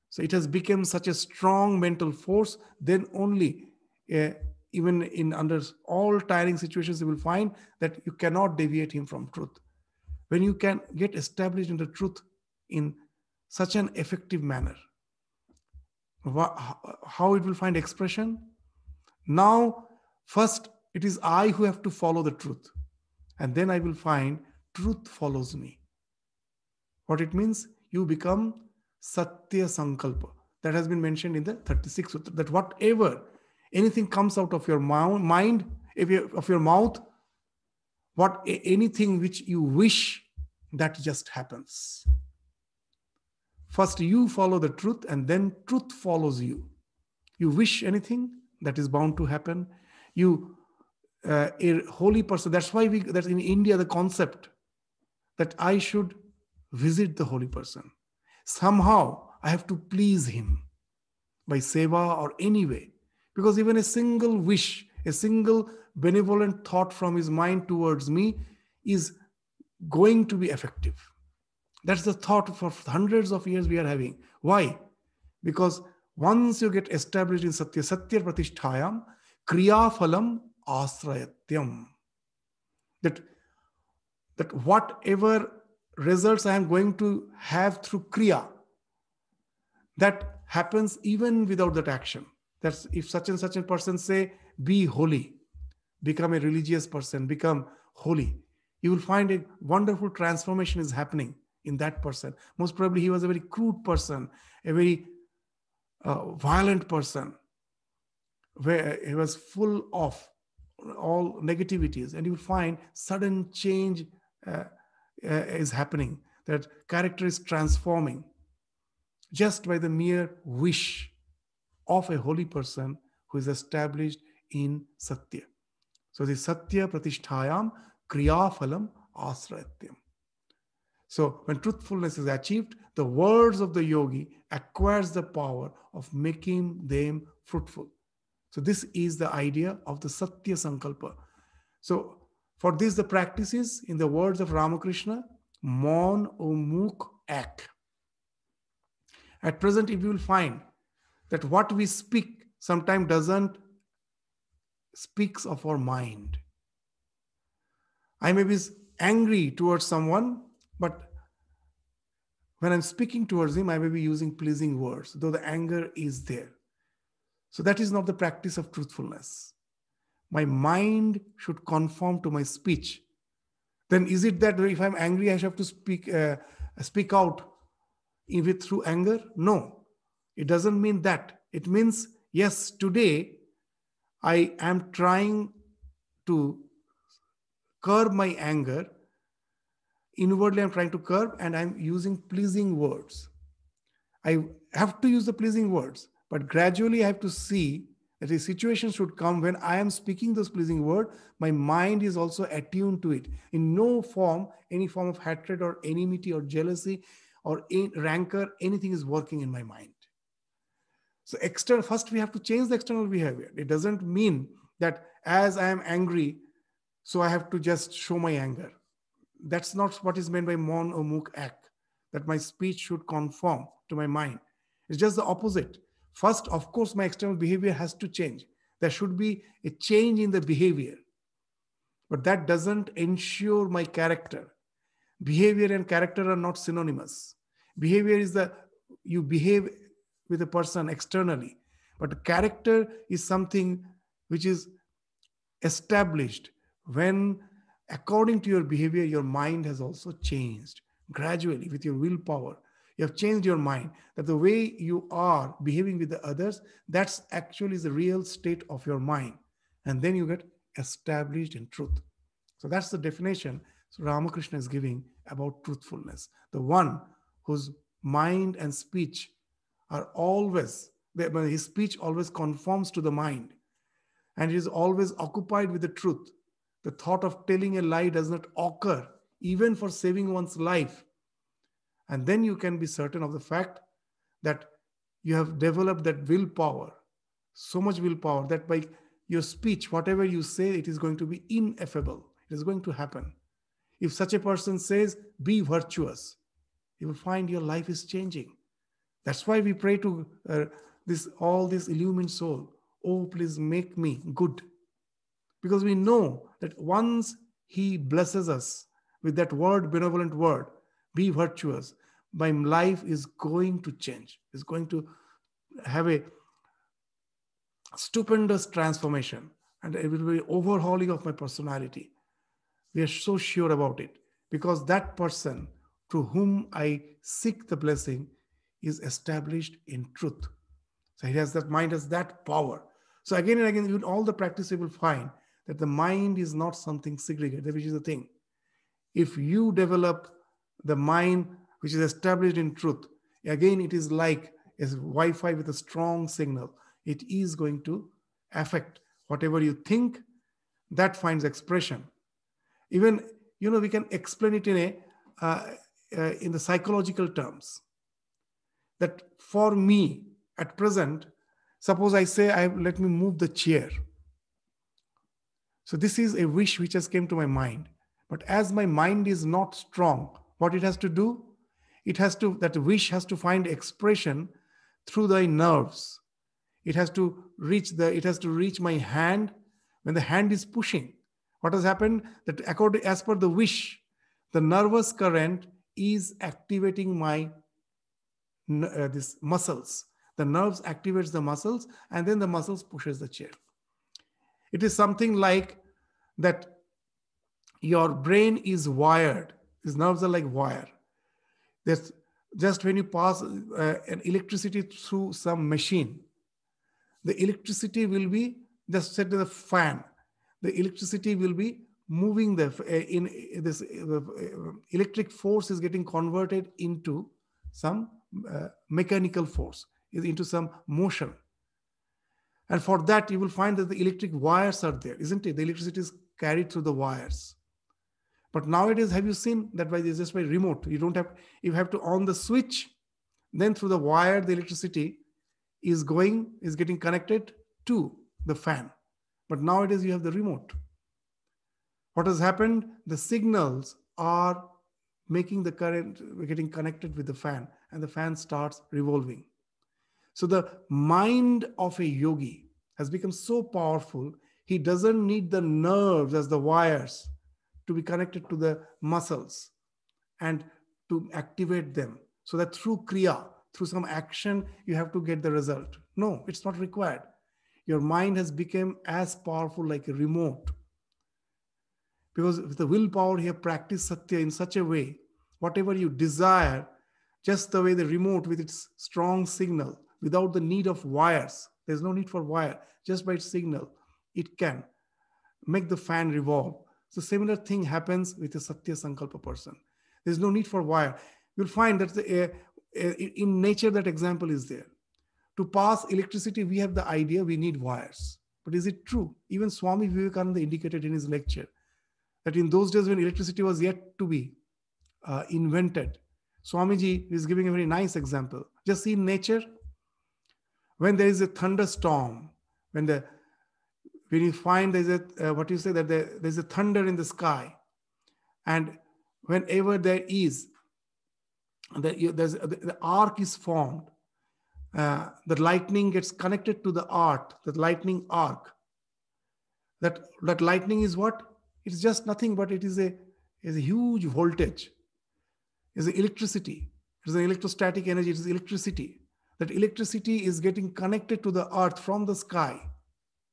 So it has become such a strong mental force. Then only, even in under all tiring situations, you will find that you cannot deviate him from truth. When you can get established in the truth in such an effective manner, how it will find expression? Now, first, it is I who have to follow the truth. And then I will find truth follows me. What it means? You become Satya Sankalpa. That has been mentioned in the 36th Sutra. That whatever, anything comes out of your mind, of your mouth, anything which you wish, that just happens. First you follow the truth, and then truth follows you. You wish anything, that is bound to happen. A holy person, that's why that's in India the concept that I should visit the holy person. Somehow I have to please him by seva or any way, because even a single wish, a single benevolent thought from his mind towards me is going to be effective. That's the thought for hundreds of years we are having. Why? Because once you get established in Satya, Satya Pratisthayam, Kriya Phalam Asrayatyam. That whatever results I am going to have through Kriya, that happens even without that action. That's if such and such a person say, be holy, become a religious person, become holy, you will find a wonderful transformation is happening in that person. Most probably he was a very crude person, a very violent person, where he was full of all negativities, and you will find sudden change is happening. That character is transforming just by the mere wish of a holy person who is established in Satya. So the Satya Pratisthayam Kriya Phalam Asrayatyam. So when truthfulness is achieved, the words of the yogi acquires the power of making them fruitful. So this is the idea of the Satya Sankalpa. So for this, the practice is, in the words of Ramakrishna, Maun O Mukh Ak. At present, if you will find that what we speak sometimes doesn't speaks of our mind. I may be angry towards someone, but when I'm speaking towards him, I may be using pleasing words, though the anger is there. So that is not the practice of truthfulness. My mind should conform to my speech. Then is it that if I'm angry, I have to speak out through anger? No, it doesn't mean that. It means, yes, today I am trying to curb my anger. Inwardly, I'm trying to curb, and I'm using pleasing words. I have to use the pleasing words, but gradually I have to see that a situation should come when I am speaking those pleasing words, my mind is also attuned to it. In no form, any form of hatred or enmity or jealousy or rancor, anything is working in my mind. So external, first we have to change the external behavior. It doesn't mean that as I am angry, so I have to just show my anger. That's not what is meant by mon or muk ak, that my speech should conform to my mind. It's just the opposite. First, of course, my external behavior has to change. There should be a change in the behavior, but that doesn't ensure my character. Behavior and character are not synonymous. Behavior is the, you behave with a person externally, but character is something which is established when, according to your behavior, your mind has also changed gradually with your willpower. You have changed your mind, that the way you are behaving with the others, that's actually the real state of your mind. And then you get established in truth. So that's the definition so Ramakrishna is giving about truthfulness. The one whose mind and speech are always, his speech always conforms to the mind, and he is always occupied with the truth. The thought of telling a lie does not occur, even for saving one's life. And then you can be certain of the fact that you have developed that willpower, so much willpower that by your speech, whatever you say, it is going to be ineffable. It is going to happen. If such a person says, be virtuous, you will find your life is changing. That's why we pray to all this illumined soul. Oh, please make me good. Because we know that once he blesses us with that word, benevolent word, be virtuous, my life is going to change. It's going to have a stupendous transformation, and it will be overhauling of my personality. We are so sure about it, because that person to whom I seek the blessing is established in truth. So he has that mind, has that power. So again and again, in all the practice, you will find that the mind is not something segregated, which is the thing. If you develop the mind which is established in truth, again, it is like a Wi-Fi with a strong signal. It is going to affect whatever you think, that finds expression. Even, we can explain it in the psychological terms. That for me, at present, suppose I say, let me move the chair. So this is a wish which has came to my mind. But as my mind is not strong, what it has to do? That wish has to find expression through the nerves. It has to reach my hand. When the hand is pushing, what has happened? That as per the wish, the nervous current is activating my these muscles. The nerves activates the muscles, and then the muscles pushes the chair. It is something like that your brain is wired. These nerves are like wire. That's just when you pass an electricity through some machine, the electricity will be just set to the fan. The electricity will be moving electric force is getting converted into some mechanical force, into some motion. And for that, you will find that the electric wires are there, isn't it? The electricity is carried through the wires. But nowadays, have you seen that just by remote? You have to on the switch, then through the wire, the electricity is getting connected to the fan. But nowadays, you have the remote. What has happened? The signals are making the current getting connected with the fan, and the fan starts revolving. So the mind of a yogi has become so powerful, he doesn't need the nerves as the wires to be connected to the muscles and to activate them. So that through kriya, through some action, you have to get the result. No, it's not required. Your mind has become as powerful like a remote. Because with the willpower, you have practiced satya in such a way, whatever you desire, just the way the remote with its strong signal, without the need of wires, there's no need for wire, just by its signal, it can make the fan revolve. So similar thing happens with a Satya Sankalpa person. There's no need for wire. You'll find that in nature that example is there. To pass electricity, we have the idea we need wires. But is it true? Even Swami Vivekananda indicated in his lecture that in those days when electricity was yet to be invented, Swamiji is giving a very nice example. Just see in nature, when there is a thunderstorm, when you find there's a what you say that there's a thunder in the sky, and whenever there is the arc is formed, the lightning gets connected to the arc, the lightning arc. That lightning is what? It's just nothing but it is a huge voltage. It's electricity. It's an electrostatic energy. It is electricity. That electricity is getting connected to the earth from the sky.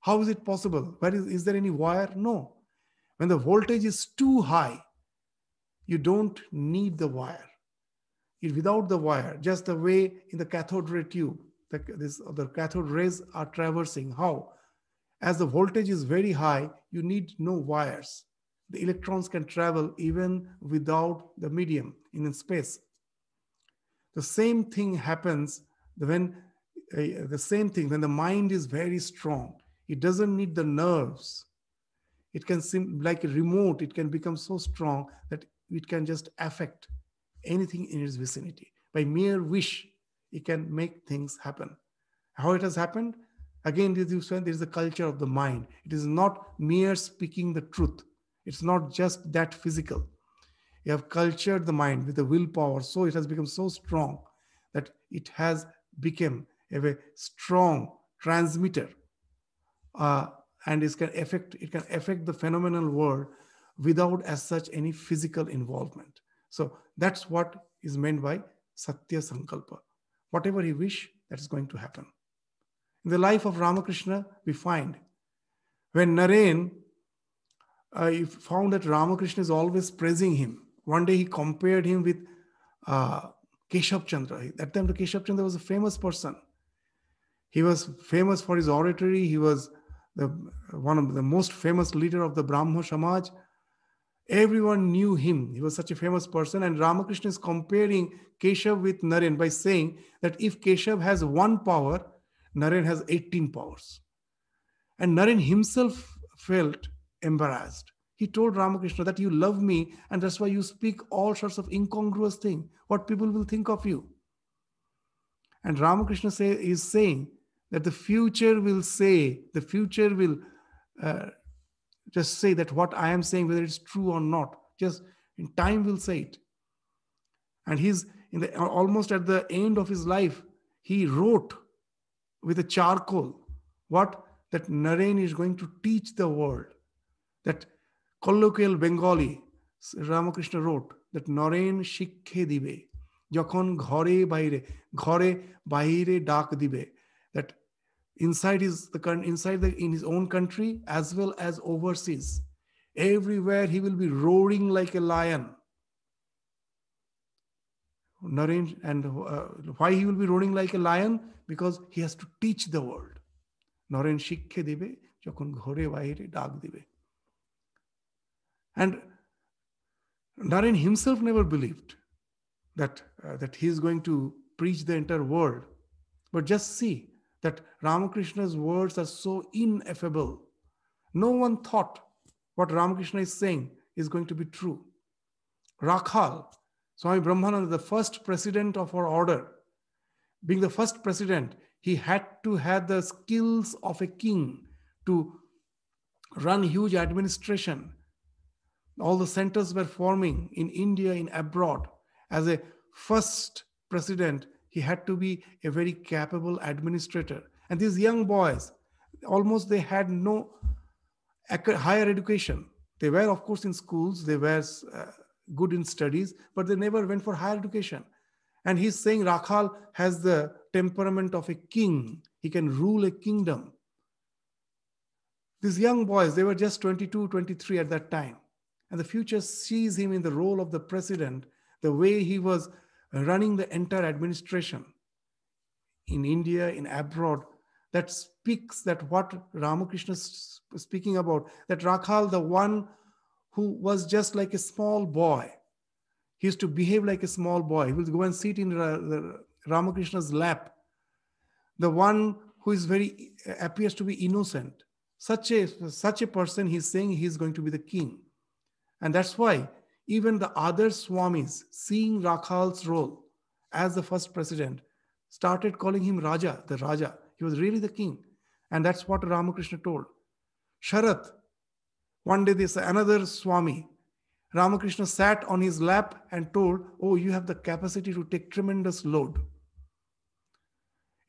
How is it possible? Is there any wire? No. When the voltage is too high, you don't need the wire. Without the wire, just the way in the cathode ray tube, the cathode rays are traversing. How? As the voltage is very high, you need no wires. The electrons can travel even without the medium in space. The same thing happens when the mind is very strong. It doesn't need the nerves. It can seem like a remote. It can become so strong that it can just affect anything in its vicinity. By mere wish, it can make things happen. How it has happened? Again, there is the culture of the mind. It is not mere speaking the truth. It's not just that physical. You have cultured the mind with the willpower, so it has become so strong that it has become a very strong transmitter, and it can affect the phenomenal world without as such any physical involvement. So that's what is meant by Satya Sankalpa. Whatever he wish, that is going to happen. In the life of Ramakrishna, we find when Naren he found that Ramakrishna is always praising him. One day he compared him with Keshav Chandra. At that time, Keshav Chandra was a famous person. He was famous for his oratory. He was one of the most famous leader of the Brahmo Samaj. Everyone knew him. He was such a famous person. And Ramakrishna is comparing Keshav with Naren by saying that if Keshav has one power, Naren has 18 powers. And Naren himself felt embarrassed. He told Ramakrishna that you love me and that's why you speak all sorts of incongruous things. What people will think of you. And Ramakrishna is saying that the future will just say that what I am saying, whether it's true or not, just in time will say it. And he's almost at the end of his life, he wrote with a charcoal that Naren is going to teach the world. That colloquial Bengali, Ramakrishna wrote that Naren শিক্ষে দিবে যখন ঘরে বাইরে ডাক দিবে, that in his own country as well as overseas, everywhere he will be roaring like a lion. Naren, and why he will be roaring like a lion? Because he has to teach the world. Naren শিক্ষে দিবে যখন ঘরে বাইরে ডাক দিবে. And Naren himself never believed that he is going to preach the entire world. But just see that Ramakrishna's words are so ineffable. No one thought what Ramakrishna is saying is going to be true. Rakhal, Swami Brahmananda, the first president of our order, being the first president, he had to have the skills of a king to run huge administration. All the centers were forming in India, in abroad. As a first president, he had to be a very capable administrator. And these young boys, almost they had no higher education. They were, of course, in schools. They were good in studies, but they never went for higher education. And he's saying Rakhal has the temperament of a king. He can rule a kingdom. These young boys, they were just 22, 23 at that time. And the future sees him in the role of the president, the way he was running the entire administration in India, in abroad. That speaks that what Ramakrishna is speaking about, that Rakhal, the one who was just like a small boy, he used to behave like a small boy. He will go and sit in Ramakrishna's lap. The one who is appears to be innocent. Such a person, he's saying he's going to be the king. And that's why Even the other Swamis, seeing Rakhal's role as the first president, started calling him Raja, the Raja. He was really the king. And that's what Ramakrishna told. Sharat, one day this another Swami, Ramakrishna sat on his lap and told, "Oh, you have the capacity to take tremendous load."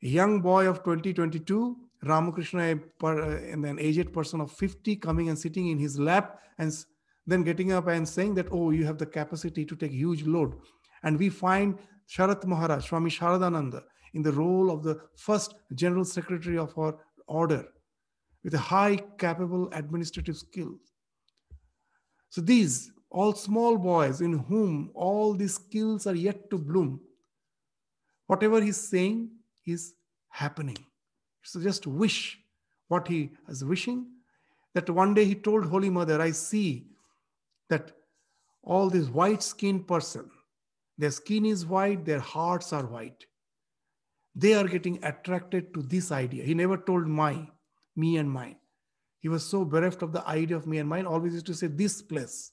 A young boy of 2022, Ramakrishna, and an aged person of 50, coming and sitting in his lap and then getting up and saying that, "Oh, you have the capacity to take huge load." And we find Sharat Maharaj, Swami Sharadananda, in the role of the first general secretary of our order, with a high capable administrative skill. So these, all small boys in whom all these skills are yet to bloom, whatever he's saying is happening. So just wish what he is wishing. That one day he told Holy Mother, "I see that all this white-skinned person, their skin is white, their hearts are white. They are getting attracted to this idea." He never told me and mine. He was so bereft of the idea of me and mine, always used to say this place.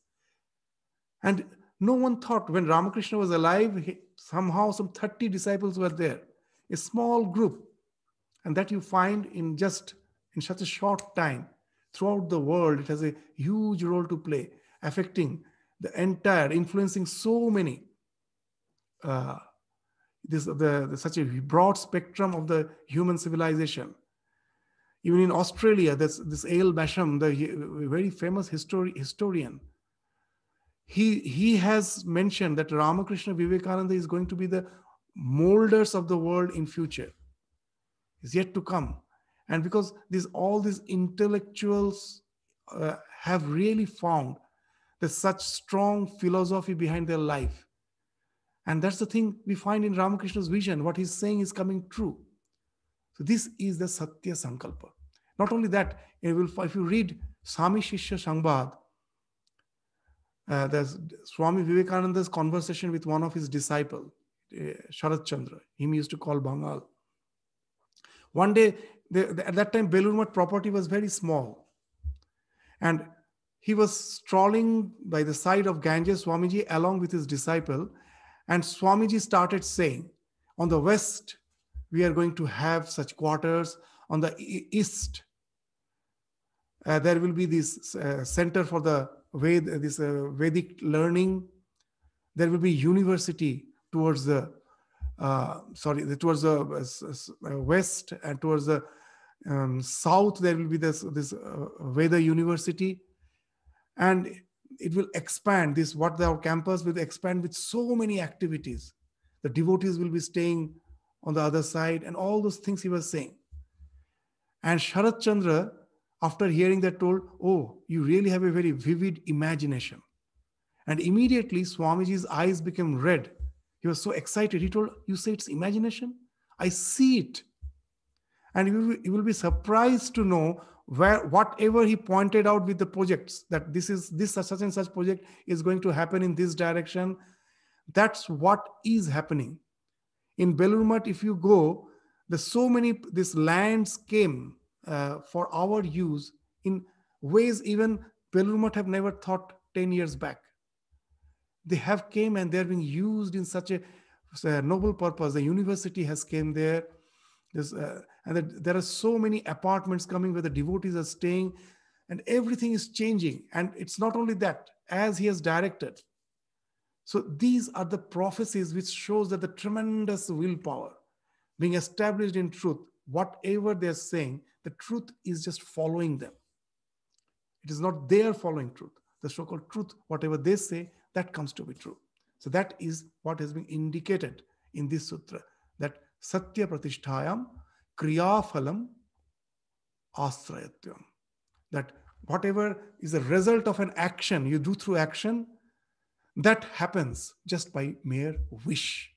And no one thought when Ramakrishna was alive, somehow some 30 disciples were there, a small group. And that you find in such a short time throughout the world, it has a huge role to play, affecting the entire, influencing so many, such a broad spectrum of the human civilization. Even in Australia, this A.L. Basham, the very famous historian, he has mentioned that Ramakrishna Vivekananda is going to be the molders of the world in future. Is yet to come. And because all these intellectuals have really found there's such strong philosophy behind their life. And that's the thing we find in Ramakrishna's vision. What he's saying is coming true. So this is the Satya Sankalpa. Not only that, if you read Swami Shishya Sangbad, there's Swami Vivekananda's conversation with one of his disciples, Sharat Chandra. Him used to call Bangal. One day, at that time, Belur Math property was very small. And he was strolling by the side of Ganges, Swamiji, along with his disciple. And Swamiji started saying, on the west, we are going to have such quarters. On the east, there will be this center for the Vedic learning. There will be university towards the west, and towards the south there will be this Veda University, and it will expand. Our campus will expand with so many activities. The devotees will be staying on the other side, and all those things he was saying. And Sharat Chandra, after hearing that, told, "Oh, you really have a very vivid imagination." And immediately Swamiji's eyes became red. He was so excited. He told, "You say it's imagination? I see it." And you will be surprised to know whatever he pointed out with the projects, that this such and such project is going to happen in this direction. That's what is happening. In Belur Math, if you go, there's so many, these lands came for our use in ways even Belur Math have never thought 10 years back. They have came and they're being used in such a noble purpose. The university has came there. There are so many apartments coming where the devotees are staying, and everything is changing. And it's not only that, as he has directed. So these are the prophecies which shows that the tremendous willpower being established in truth, whatever they're saying, the truth is just following them. It is not their following truth. The so-called truth, whatever they say, that comes to be true. So that is what has been indicated in this sutra, that Satya Pratisthayam Kriya Phalam Asrayatyam. That whatever is the result of an action you do through action, that happens just by mere wish.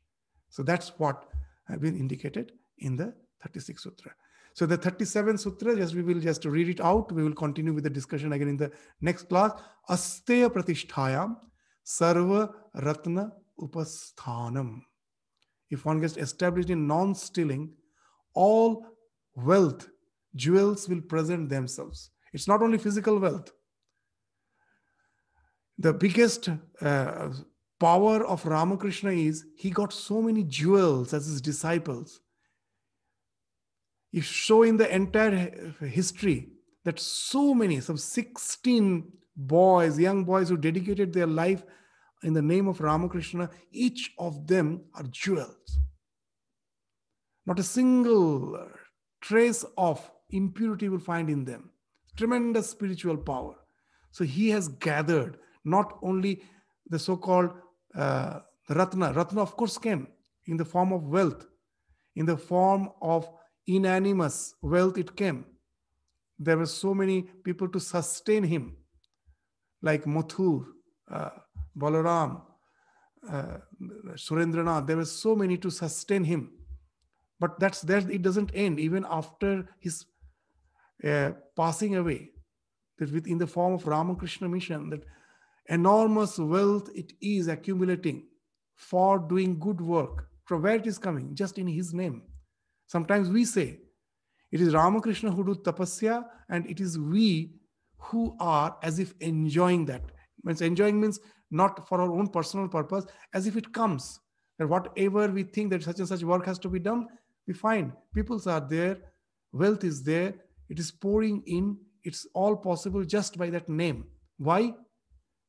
So that's what has been indicated in the 36th Sutra. So the 37th Sutra, we will just read it out. We will continue with the discussion again in the next class. Asteya Pratisthayam Sarva Ratna Upasthanam. If one gets established in non-stealing, all wealth, jewels will present themselves. It's not only physical wealth. The biggest power of Ramakrishna is he got so many jewels as his disciples. You show in the entire history that so many, some 16 boys, young boys who dedicated their life in the name of Ramakrishna, each of them are jewels. Not a single trace of impurity will find in them. Tremendous spiritual power. So he has gathered not only the so-called Ratna. Ratna, of course, came in the form of wealth, in the form of inanimous wealth it came. There were so many people to sustain him, like Mathur, Balaram, Surendranath. There were so many to sustain him. But that's there, it doesn't end. Even after his passing away, that within the form of Ramakrishna mission, that enormous wealth it is accumulating for doing good work. From where it is coming? Just in his name. Sometimes we say, it is Ramakrishna who do tapasya, and it is we who are as if enjoying that. Means enjoying means not for our own personal purpose, as if it comes. That whatever we think that such and such work has to be done, we find peoples are there, wealth is there, it is pouring in, it's all possible just by that name. Why?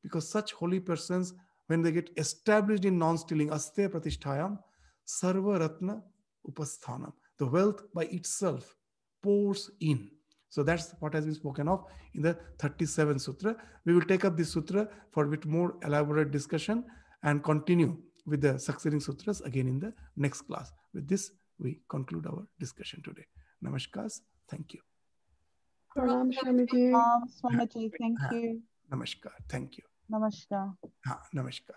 Because such holy persons, when they get established in non-stealing, aste pratisthayam, sarva ratna upasthanam, the wealth by itself pours in. So that's what has been spoken of in the 37th Sutra. We will take up this Sutra for a bit more elaborate discussion and continue with the succeeding sutras again in the next class. With this, we conclude our discussion today. Namaskars. Thank you. Pranam Swamiji. Swamiji, thank you. Namaskar. Thank you. Namaskar. Namaskar.